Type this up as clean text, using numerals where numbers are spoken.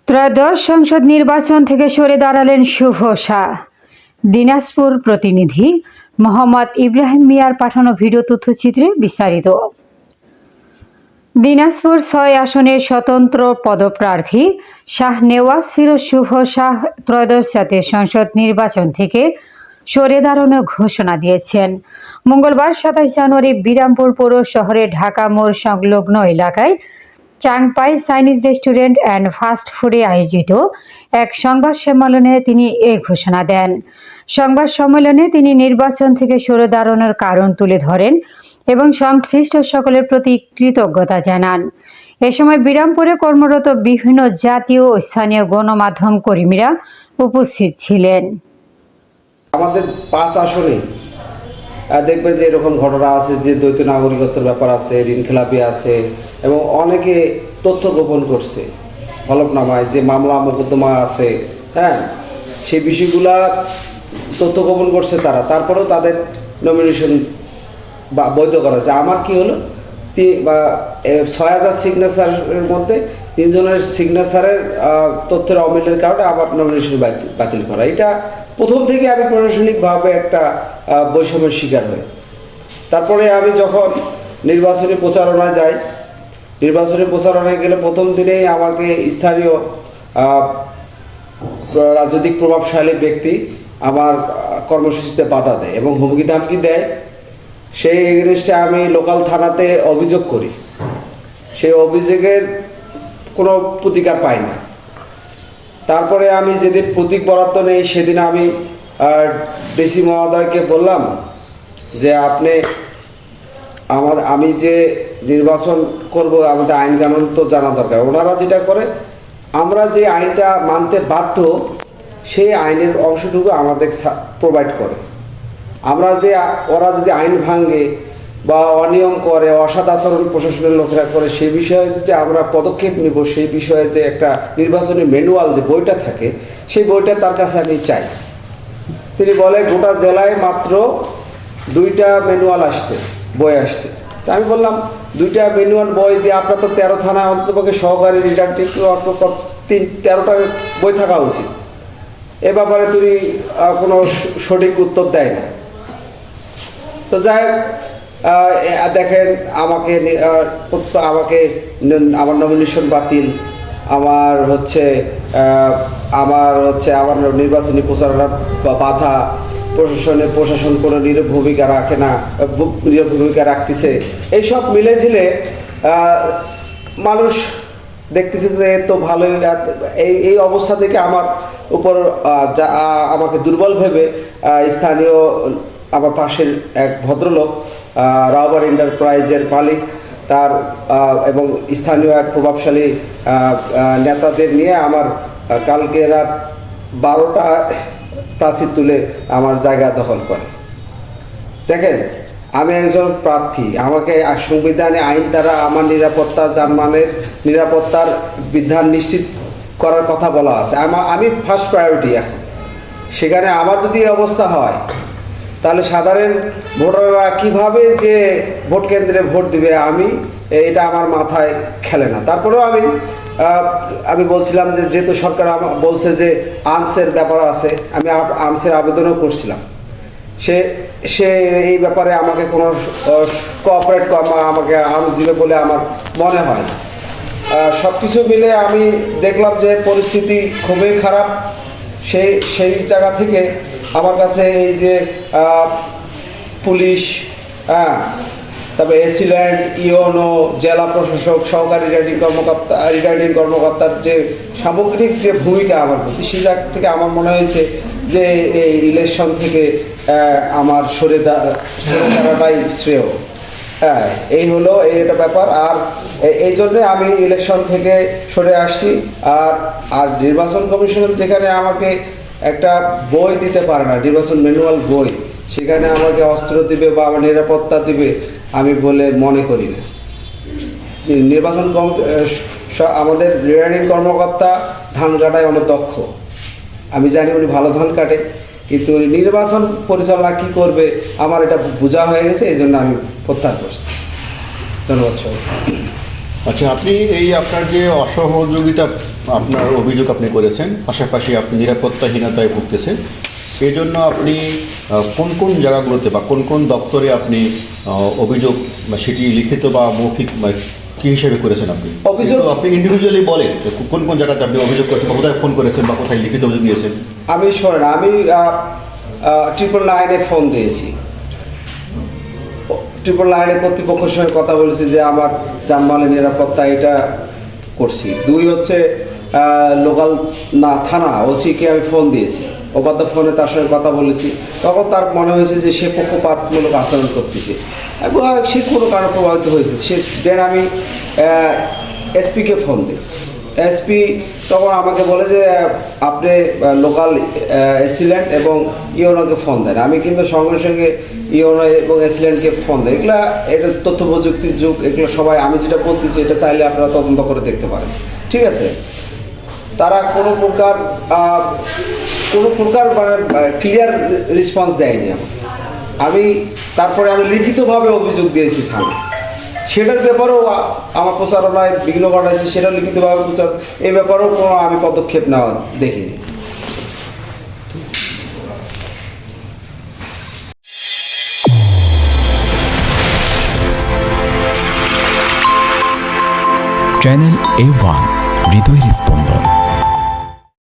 ত্রয়োদশ সংসদ নির্বাচন থেকে সরে দাঁড়ালেন শুভ শাহ। দিনাজপুর প্রতিনিধি মোহাম্মদ ইব্রাহিম মিয়ার পাঠানো ভিডিও তথ্যচিত্রে বিস্তারিত। দিনাজপুর ৬ আসনের স্বতন্ত্র পদপ্রার্থী শাহ নেওয়াজ ফিরোজ শুভ শাহ ত্রয়োদশ জাতীয় সংসদ নির্বাচন থেকে সরে দাঁড়ানোর ঘোষণা দিয়েছেন। মঙ্গলবার ২৭ জানুয়ারি বিরামপুর পৌর শহরে ঢাকা মোড় সংলগ্ন এলাকায় চাংপাই চাইনিজ রেস্টুরেন্ট অ্যান্ড ফাস্ট ফুডে আয়োজিত এক সংবাদ সম্মেলনে তিনি এ ঘোষণা দেন। সংবাদ সম্মেলনে তিনি নির্বাচন থেকে সরে দাঁড়ানোর কারণ তুলে ধরেন এবং সংশ্লিষ্ট সকলের প্রতি কৃতজ্ঞতা জানান। এ সময় বিরামপুরে কর্মরত বিভিন্ন জাতীয় ও স্থানীয় গণমাধ্যম কর্মীরা উপস্থিত ছিলেন। আমাদের ৫ আসনে দেখবেন যে এরকম ঘটনা আছে, যে দ্বৈত নাগরিকত্বের ব্যাপার আছে, ঋণখেলাপি আছে এবং অনেকে তথ্য গোপন করছে হলফনামায়, যে মামলা মোকদ্দমা আছে, হ্যাঁ, সেই বিষয়গুলা তথ্য গোপন করছে তারা। তারপরেও তাদের নমিনেশন বৈধ করা হয়েছে। আমার কি হলো, ৬,০০০ সিগনেচারের মধ্যে ৩ জনের সিগনেচারের তথ্যের অমিলের কারণে আমার নমিনেশন বাতিল করা। এটা প্রথম থেকে আমি প্রশাসনিকভাবে একটা বৈষম্যের শিকার হই। তারপরে আমি যখন নির্বাচনী প্রচারণায় যাই, নির্বাচনী প্রচারণায় গেলে প্রথম দিনেই আমাকে স্থানীয় রাজনৈতিক প্রভাবশালী ব্যক্তি আমার কর্মসূচিতে বাধা দেয় এবং হুমকি ধামকি দেয়। সেই জিনিসটা আমি লোকাল থানাতে অভিযোগ করি, সেই অভিযোগের কোনো প্রতিকার পাই না। তারপরে আমি যেদিন প্রতীক বরাদ্দ নেই সেদিন আমি ডিসি মহোদয়কে বললাম যে আমি যে নির্বাচন করব, আমাদের আইন কানুন তো জানা দরকার। ওনারা যেটা করে, আমরা যে আইনটা মানতে বাধ্য সেই আইনের অংশটুকু আমাদের প্রোভাইড করে। ওরা যদি আইন ভাঙে বা অনিয়ম করে, অসৎ আচরণ প্রশাসনের লোকেরা করে, সেই বিষয়ে যদি আমরা পদক্ষেপ নিব, সেই বিষয়ে যে একটা নির্বাচনী ম্যানুয়াল যে বইটা থাকে, সেই বইটা তার কাছে আমি চাই। তিনি বলে গোটা জেলায় মাত্র 2টা ম্যানুয়াল বই আসছে। তা আমি বললাম 2টা ম্যানুয়াল বই দিয়ে আপনার তো 13 থানায় অন্ততপক্ষে সহকারী রিটার্নিং 13টা বই থাকা উচিত। এ ব্যাপারে তিনি কোনো সঠিক উত্তর দেয় না। তো যাই হোক, দেখেন আমাকে আমার নমিনেশন বাতিল, আমার নির্বাচনী প্রচারণা বাধা, প্রশাসন কোনো নীরব ভূমিকা রাখে না, নীরব ভূমিকা রাখতেছে। এইসব মিলেছিলে মানুষ দেখতেছে যে তো ভালোই। এই অবস্থা থেকে আমার উপর আমাকে দুর্বল ভেবে স্থানীয় আমার পাশের এক ভদ্রলোক, রাওবার এন্টারপ্রাইজের মালিক, তার এবং স্থানীয় এক প্রভাবশালী নেতাদের নিয়ে আমার কালকে রাত 12টা প্রাচীর তুলে আমার জায়গা দখল করে। দেখেন, আমি একজন প্রার্থী, আমাকে সংবিধানে আইন দ্বারা আমার জানমালের নিরাপত্তার বিধান নিশ্চিত করার কথা বলা আছে। আমি ফার্স্ট প্রায়োরিটি। এখন সেখানে আমার যদি এই অবস্থা হয়, তাহলে সাধারণ ভোটাররা কিভাবে যে ভোট কেন্দ্রে ভোট দিবে, এটা আমার মাথায় খেলে না। তারপরেও আমি বলছিলাম যে যেহেতু সরকার বলছে যে আর্মসের ব্যাপার আছে, আমি আর্মসের আবেদনও করছিলাম। সে এই ব্যাপারে আমাকে কোনো কোঅপারেট আমাকে আর্মস দিবে বলে আমার মনে হয় না। সব কিছু মিলে আমি দেখলাম যে পরিস্থিতি খুবই খারাপ। সেই জায়গা থেকে আমার কাছে এই যে পুলিশ, তবে এসিল্যান্ড, ইওনো, জেলা প্রশাসক, সহকারী রিটার্নিং কর্মকর্তার যে সামগ্রিক যে ভূমিকা আমার প্রতি, সেই জায়গা থেকে আমার মনে হয়েছে যে এই ইলেকশন থেকে আমার সরে দাঁড়াটাই শ্রেয়। এই হলো এটা ব্যাপার। আর এই জন্যে আমি ইলেকশন থেকে সরে আসছি। আর নির্বাচন কমিশন যেখানে আমাকে একটা বই দিতে পারে না, নির্বাচন ম্যানুয়াল বই, সেখানে আমাকে অস্ত্র দিবে বা আমার নিরাপত্তা দিবে আমি বলে মনে করি না। আমাদের রিটার্নিং কর্মকর্তা ধান কাটায় অনেক দক্ষ, আমি জানি উনি ভালো ধান কাটে, কিন্তু নির্বাচন পরিচালনা কী করবে আমার এটা বোঝা হয়ে গেছে, এই জন্য আমি প্রত্যাহার করছি। ধন্যবাদ সবাই। আচ্ছা, আপনি আপনার যে অসহযোগিতা আপনার অভিযোগ আপনি করেছেন, পাশাপাশি আপনি নিরাপত্তাহীনতায় ভুগতেছেন। এই জন্য আপনি কোন কোন জায়গাগুলোতে বা কোন কোন দপ্তরে আপনি অভিযোগ বা সেটি লিখিত বা মৌখিক বা কী হিসেবে করেছেন আপনি? অভিযোগ আপনি ইন্ডিভিজুয়ালি বলেন যে কোন কোন জায়গাতে আপনি অভিযোগ করেছেন বা কোথায় ফোন করেছেন বা কোথায় লিখিত অভিযোগ দিয়েছেন? আমি শোনেন, আমি 999-এ ফোন দিয়েছি। 999-এ কর্তৃপক্ষের সঙ্গে কথা বলেছি যে আমার জানমালের নিরাপত্তা এটা করছি। 2 হচ্ছে লোকাল থানা ওসিকে আমি ফোন দিয়েছি, অবাধ্য ফোনে তার সঙ্গে কথা বলেছি। তখন তার মনে হয়েছে যে সে পক্ষপাতমূলক আচরণ করতেছে এবং সে কোনো কারণে প্রভাবিত হয়েছে। সে দেন আমি এসপিকে ফোন দিই। এসপি তখন আমাকে বলে যে আপনি লোকাল এসিলেন্ট এবং ইওনোকে ফোন দেন। আমি কিন্তু সঙ্গে সঙ্গে ইওনো এবং এসিলেন্টকে ফোন দেয়। এটা তথ্য প্রযুক্তির যুগ, এগুলো সবাই আমি যেটা বলতেছি এটা চাইলে আপনারা তদন্ত করে দেখতে পারেন, ঠিক আছে? তারা কোনো প্রকার মানে ক্লিয়ার রেসপন্স দেয়নি আমি। তারপরে আমি লিখিতভাবে অভিযোগ দিয়েছি থানা, সেটার ব্যাপারেও আমার প্রচারণায় বিঘ্ন ঘটাইছে, সেটা লিখিতভাবে প্রচার, এই ব্যাপারেও কোনো আমি পদক্ষেপ নেওয়া দেখিনি। চ্যানেল A1 হৃদয়ের স্পন্দন।